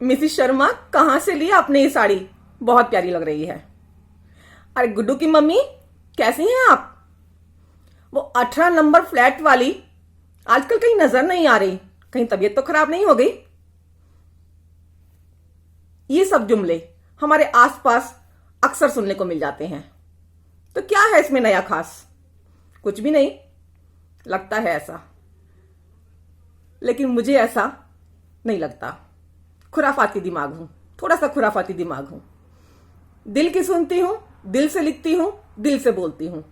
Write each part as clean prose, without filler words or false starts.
Mrs Sharma, कहां से ली आपने ये साड़ी? बहुत प्यारी लग रही है। अरे गुड्डू की मम्मी, कैसी हैं आप? वो 18 नंबर फ्लैट वाली आजकल कहीं नजर नहीं आ रही, कहीं तबीयत तो खराब नहीं हो गई? ये सब जुमले हमारे आसपास अक्सर सुनने को मिल जाते हैं। तो क्या है इसमें नया खास? कुछ भी नहीं, लगता है ऐसा, लेकिन मुझे ऐसा नहीं लगता। खुराफाती दिमाग हूं, थोड़ा सा खुराफाती दिमाग हूं। दिल की सुनती हूं, दिल से लिखती हूं, दिल से बोलती हूं।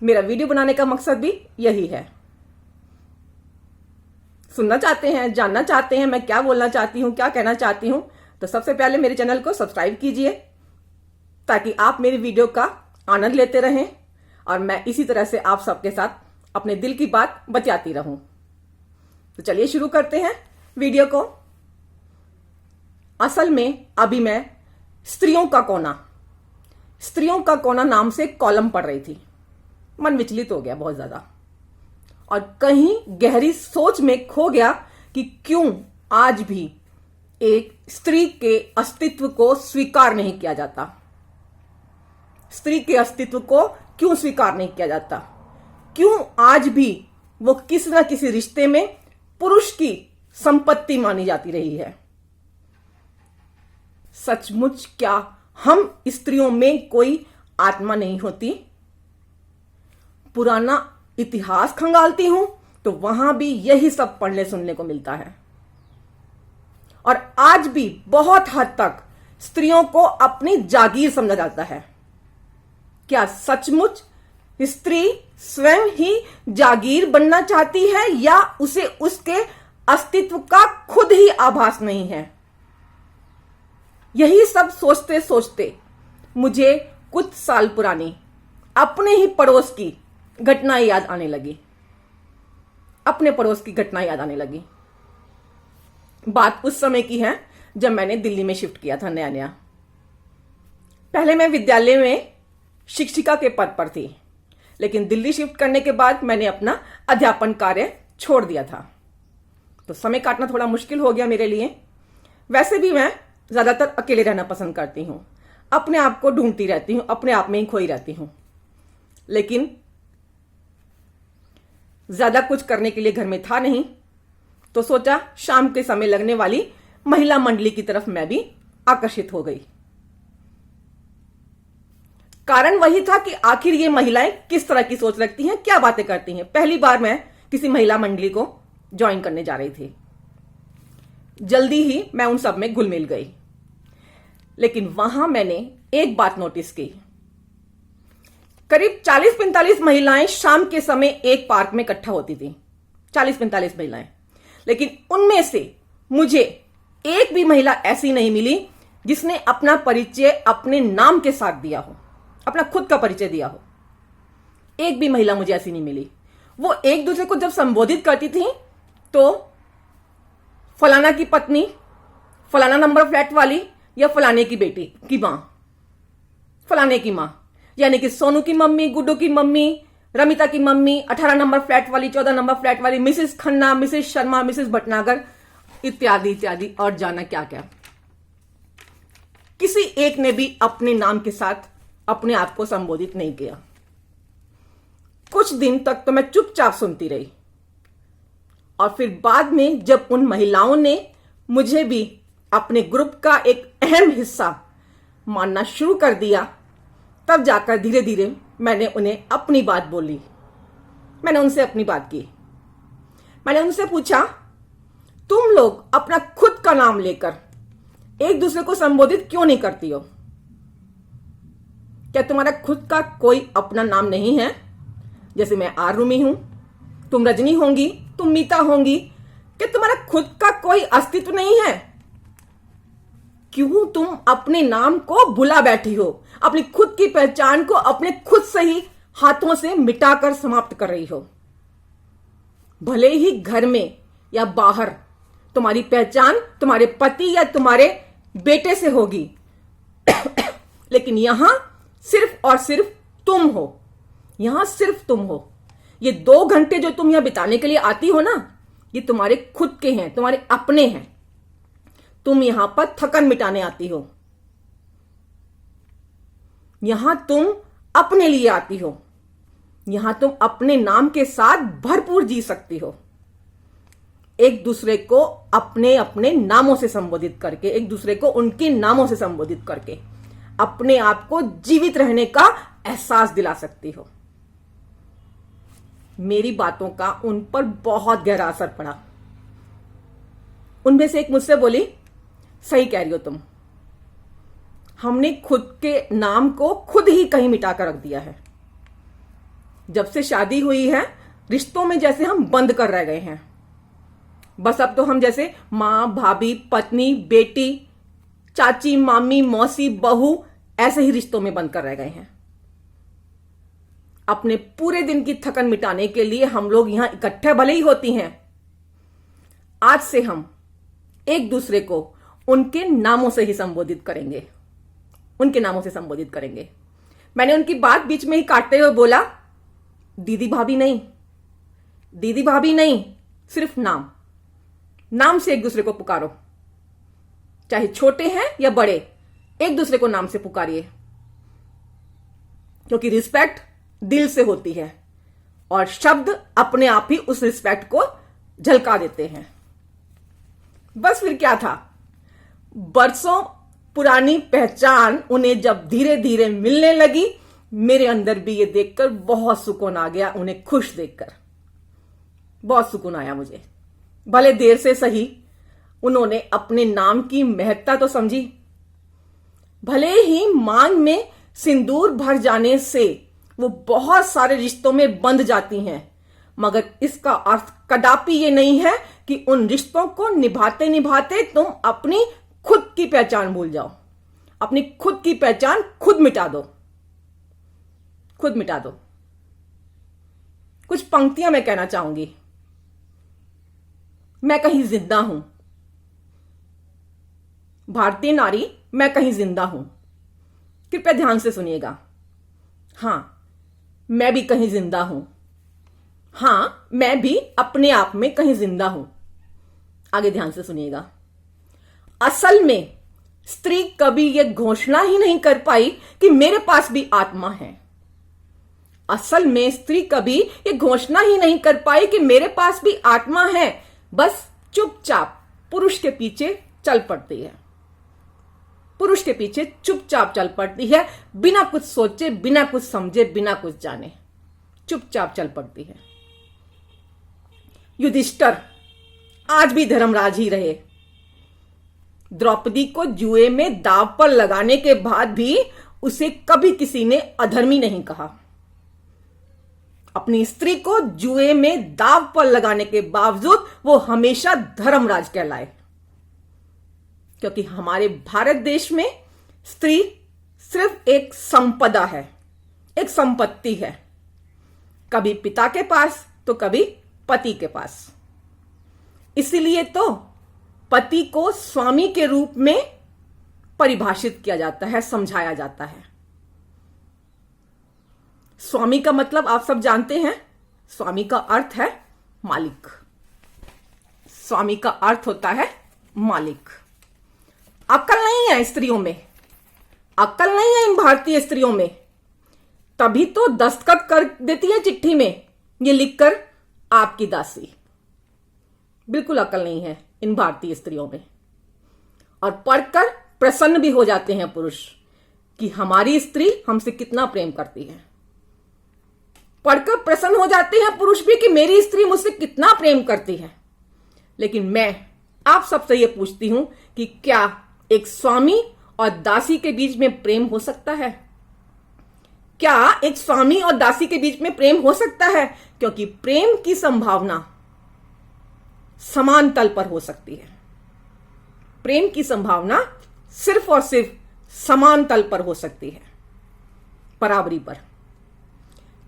मेरा वीडियो बनाने का मकसद भी यही है। सुनना चाहते हैं, जानना चाहते हैं मैं क्या बोलना चाहती हूं, क्या कहना चाहती हूं, तो सबसे पहले मेरे चैनल को सब्सक्राइब कीजिए ताकि आप मेरी वीडियो का आनंद लेते रहें और मैं इसी तरह से आप सबके साथ अपने दिल की बात बचाती रहूं। तो चलिए शुरू करते हैं वीडियो को। असल में अभी मैं स्त्रियों का कोना नाम से कॉलम पढ़ रही थी। मन विचलित हो गया बहुत ज्यादा और कहीं गहरी सोच में खो गया कि क्यों आज भी एक स्त्री के अस्तित्व को स्वीकार नहीं किया जाता। स्त्री के अस्तित्व को क्यों स्वीकार नहीं किया जाता? क्यों आज भी वो किसी न किसी रिश्ते में पुरुष की संपत्ति मानी जाती रही है? सचमुच क्या हम स्त्रियों में कोई आत्मा नहीं होती? पुराना इतिहास खंगालती हूं तो वहां भी यही सब पढ़ने सुनने को मिलता है। और आज भी बहुत हद तक स्त्रियों को अपनी जागीर समझा जाता है। क्या सचमुच स्त्री स्वयं ही जागीर बनना चाहती है या उसे उसके अस्तित्व का खुद ही आभास नहीं है? यही सब सोचते सोचते मुझे कुछ साल पुरानी अपने ही पड़ोस की घटनाएं याद आने लगी। अपने पड़ोस की घटनाएं याद आने लगी। बात उस समय की है जब मैंने दिल्ली में शिफ्ट किया था नया नया। पहले मैं विद्यालय में शिक्षिका के पद पर थी, लेकिन दिल्ली शिफ्ट करने के बाद मैंने अपना अध्यापन कार्य छोड़ दिया था, तो समय काटना थोड़ा मुश्किल हो गया मेरे लिए। वैसे भी मैं ज्यादातर अकेले रहना पसंद करती हूं, अपने आप को ढूंढती रहती हूं, अपने आप में ही खोई रहती हूं। लेकिन ज्यादा कुछ करने के लिए घर में था नहीं, तो सोचा शाम के समय लगने वाली महिला मंडली की तरफ मैं भी आकर्षित हो गई। कारण वही था कि आखिर ये महिलाएं किस तरह की सोच रखती हैं, क्या बातें करती हैं। पहली बार मैं किसी महिला मंडली को ज्वाइन करने जा रही थी। जल्दी ही मैं उन सब में घुल मिल गई, लेकिन वहां मैंने एक बात नोटिस की। करीब 40-45 महिलाएं शाम के समय एक पार्क में इकट्ठा होती थी। 40-45 महिलाएं, लेकिन उनमें से मुझे एक भी महिला ऐसी नहीं मिली जिसने अपना परिचय अपने नाम के साथ दिया हो, अपना खुद का परिचय दिया हो। एक भी महिला मुझे ऐसी नहीं मिली। वो एक दूसरे को जब संबोधित करती थी तो फलाना की पत्नी, फलाना नंबर फ्लैट वाली, या फलाने की बेटी की मां, फलाने की मां, यानी कि सोनू की मम्मी, गुड्डू की मम्मी, रमिता की मम्मी, 18 नंबर फ्लैट वाली, 14 नंबर फ्लैट वाली, Mrs Khanna, Mrs Sharma, Mrs Bhatnagar, इत्यादि इत्यादि और जाना क्या क्या। किसी एक ने भी अपने नाम के साथ अपने आप को संबोधित नहीं किया। कुछ दिन तक तो मैं चुपचाप सुनती रही और फिर बाद में जब उन महिलाओं ने मुझे भी अपने ग्रुप का एक अहम हिस्सा मानना शुरू कर दिया, तब जाकर धीरे धीरे मैंने उन्हें अपनी बात बोली। मैंने उनसे अपनी बात की। मैंने उनसे पूछा, तुम लोग अपना खुद का नाम लेकर एक दूसरे को संबोधित क्यों नहीं करती हो? क्या तुम्हारा खुद का कोई अपना नाम नहीं है? जैसे मैं आरुमि हूं, तुम रजनी होंगी, तुम मीता होंगी। क्या तुम्हारा खुद का कोई अस्तित्व नहीं है? क्यों तुम अपने नाम को भुला बैठी हो? अपनी खुद की पहचान को अपने खुद से ही हाथों से मिटाकर समाप्त कर रही हो। भले ही घर में या बाहर तुम्हारी पहचान तुम्हारे पति या तुम्हारे बेटे से होगी, लेकिन यहां सिर्फ और सिर्फ तुम हो। यहां सिर्फ तुम हो। ये 2 घंटे जो तुम यहां बिताने के लिए आती हो ना, ये तुम्हारे खुद के हैं, तुम्हारे अपने हैं। तुम यहां पर थकन मिटाने आती हो, यहां तुम अपने लिए आती हो, यहां तुम अपने नाम के साथ भरपूर जी सकती हो। एक दूसरे को अपने अपने नामों से संबोधित करके, एक दूसरे को उनके नामों से संबोधित करके अपने आप को जीवित रहने का एहसास दिला सकती हो। मेरी बातों का उन पर बहुत गहरा असर पड़ा। उनमें से एक मुझसे बोली, सही कह रही हो तुम, हमने खुद के नाम को खुद ही कहीं मिटा कर रख दिया है। जब से शादी हुई है, रिश्तों में जैसे हम बंद कर रह गए हैं। बस अब तो हम जैसे मां, भाभी, पत्नी, बेटी, चाची, मामी, मौसी, बहू, ऐसे ही रिश्तों में बंद कर रह गए हैं। अपने पूरे दिन की थकन मिटाने के लिए हम लोग यहां इकट्ठे भले ही होती हैं। आज से हम एक दूसरे को उनके नामों से ही संबोधित करेंगे, उनके नामों से संबोधित करेंगे। मैंने उनकी बात बीच में ही काटते हुए बोला, दीदी भाभी नहीं, दीदी भाभी नहीं, सिर्फ नाम, नाम से एक दूसरे को पुकारो। चाहे छोटे हैं या बड़े, एक दूसरे को नाम से पुकारिए, क्योंकि रिस्पेक्ट दिल से होती है और शब्द अपने आप ही उस रिस्पेक्ट को झलका देते हैं। बस फिर क्या था, बरसों पुरानी पहचान उन्हें जब धीरे धीरे मिलने लगी, मेरे अंदर भी ये देखकर बहुत सुकून आ गया। उन्हें खुश देखकर बहुत सुकून आया मुझे। भले देर से सही, उन्होंने अपने नाम की महत्ता तो समझी। भले ही मांग में सिंदूर भर जाने से वो बहुत सारे रिश्तों में बंध जाती हैं, मगर इसका अर्थ कदापि ये नहीं है कि उन रिश्तों को निभाते निभाते तुम अपनी खुद की पहचान भूल जाओ। अपनी खुद की पहचान खुद मिटा दो, खुद मिटा दो। कुछ पंक्तियां मैं कहना चाहूंगी। मैं कहीं जिंदा हूं, भारतीय नारी, मैं कहीं जिंदा हूं। कृपया ध्यान से सुनिएगा। हां, मैं भी कहीं जिंदा हूं। हां, मैं भी अपने आप में कहीं जिंदा हूं। आगे ध्यान से सुनिएगा। असल में स्त्री कभी यह घोषणा ही नहीं कर पाई कि मेरे पास भी आत्मा है। असल में स्त्री कभी यह घोषणा ही नहीं कर पाई कि मेरे पास भी आत्मा है। बस चुपचाप पुरुष के पीछे चल पड़ती है, पुरुष के पीछे चुपचाप चल पड़ती है, बिना कुछ सोचे, बिना कुछ समझे, बिना कुछ जाने, चुपचाप चल पड़ती है। युधिष्ठिर आज भी धर्मराज ही रहे। द्रौपदी को जुए में दांव पर लगाने के बाद भी उसे कभी किसी ने अधर्मी नहीं कहा। अपनी स्त्री को जुए में दांव पर लगाने के बावजूद वो हमेशा धर्मराज कहलाए, क्योंकि हमारे भारत देश में स्त्री सिर्फ एक संपदा है, एक संपत्ति है, कभी पिता के पास तो कभी पति के पास। इसीलिए तो पति को स्वामी के रूप में परिभाषित किया जाता है, समझाया जाता है। स्वामी का मतलब आप सब जानते हैं। स्वामी का अर्थ है मालिक। स्वामी का अर्थ होता है मालिक। अक्ल नहीं है स्त्रियों में, अक्ल नहीं है इन भारतीय स्त्रियों में, तभी तो दस्तखत कर देती है चिट्ठी में ये लिखकर, आपकी दासी। बिल्कुल अक्ल नहीं है इन भारतीय स्त्रियों में। और पढ़कर प्रसन्न भी हो जाते हैं पुरुष कि हमारी स्त्री हमसे कितना प्रेम करती है। पढ़कर प्रसन्न हो जाते हैं पुरुष भी कि मेरी स्त्री मुझसे कितना प्रेम करती है। लेकिन मैं आप सबसे यह पूछती हूं कि क्या एक स्वामी और दासी के बीच में प्रेम हो सकता है? क्या एक स्वामी और दासी के बीच में प्रेम हो सकता है? क्योंकि प्रेम की संभावना समान तल पर हो सकती है। प्रेम की संभावना सिर्फ और सिर्फ समान तल पर हो सकती है, बराबरी पर।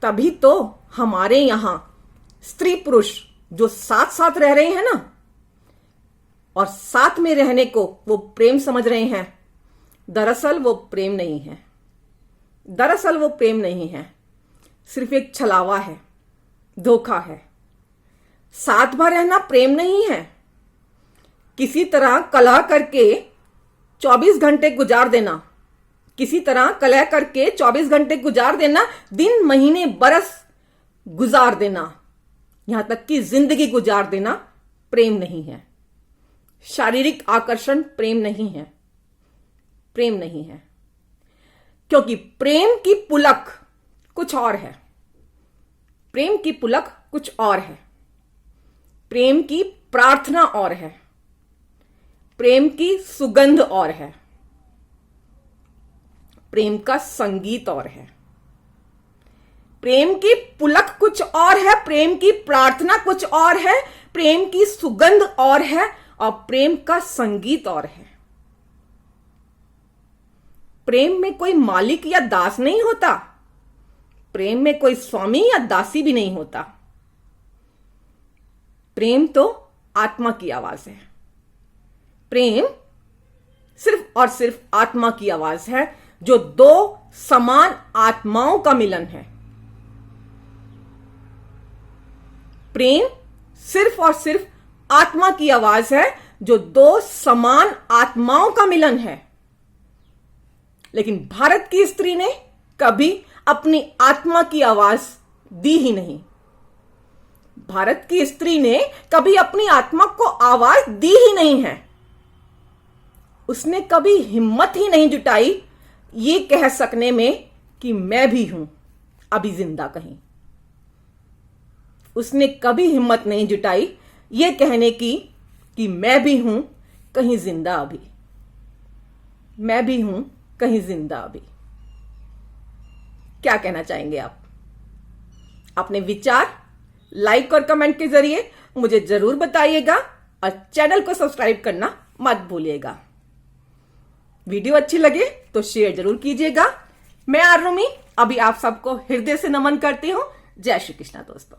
तभी तो हमारे यहां स्त्री पुरुष जो साथ साथ रह रहे हैं ना, और साथ में रहने को वो प्रेम समझ रहे हैं, दरअसल वो प्रेम नहीं है। दरअसल वो प्रेम नहीं है, सिर्फ एक छलावा है, धोखा है। साथ भर रहना प्रेम नहीं है। किसी तरह कलह करके 24 घंटे गुजार देना, किसी तरह कलह करके 24 घंटे गुजार देना, दिन महीने बरस गुजार देना, यहां तक कि जिंदगी गुजार देना प्रेम नहीं है। शारीरिक आकर्षण प्रेम नहीं है, प्रेम नहीं है। क्योंकि प्रेम की पुलक कुछ और है, प्रेम की पुलक कुछ और है, प्रेम की प्रार्थना और है, प्रेम की सुगंध और है, प्रेम का संगीत और है। प्रेम की पुलक कुछ और है, प्रेम की प्रार्थना कुछ और है, प्रेम की सुगंध और है, और प्रेम का संगीत और है। प्रेम में कोई मालिक या दास नहीं होता, प्रेम में कोई स्वामी या दासी भी नहीं होता। प्रेम तो आत्मा की आवाज है, प्रेम सिर्फ और सिर्फ आत्मा की आवाज है, जो दो समान आत्माओं का मिलन है। प्रेम सिर्फ और सिर्फ आत्मा की आवाज है, जो दो समान आत्माओं का मिलन है। लेकिन भारत की स्त्री ने कभी अपनी आत्मा की आवाज दी ही नहीं। भारत की स्त्री ने कभी अपनी आत्मा को आवाज दी ही नहीं है। उसने कभी हिम्मत ही नहीं जुटाई ये कह सकने में कि मैं भी हूं अभी जिंदा कहीं। उसने कभी हिम्मत नहीं जुटाई ये कहने की कि मैं भी हूं कहीं जिंदा अभी, मैं भी हूं कहीं जिंदा अभी। क्या कहना चाहेंगे आप? अपने विचार लाइक और कमेंट के जरिए मुझे जरूर बताइएगा, और चैनल को सब्सक्राइब करना मत भूलिएगा। वीडियो अच्छी लगे तो शेयर जरूर कीजिएगा। मैं आरुमि अभी आप सबको हृदय से नमन करती हूं। जय श्री कृष्णा दोस्तों।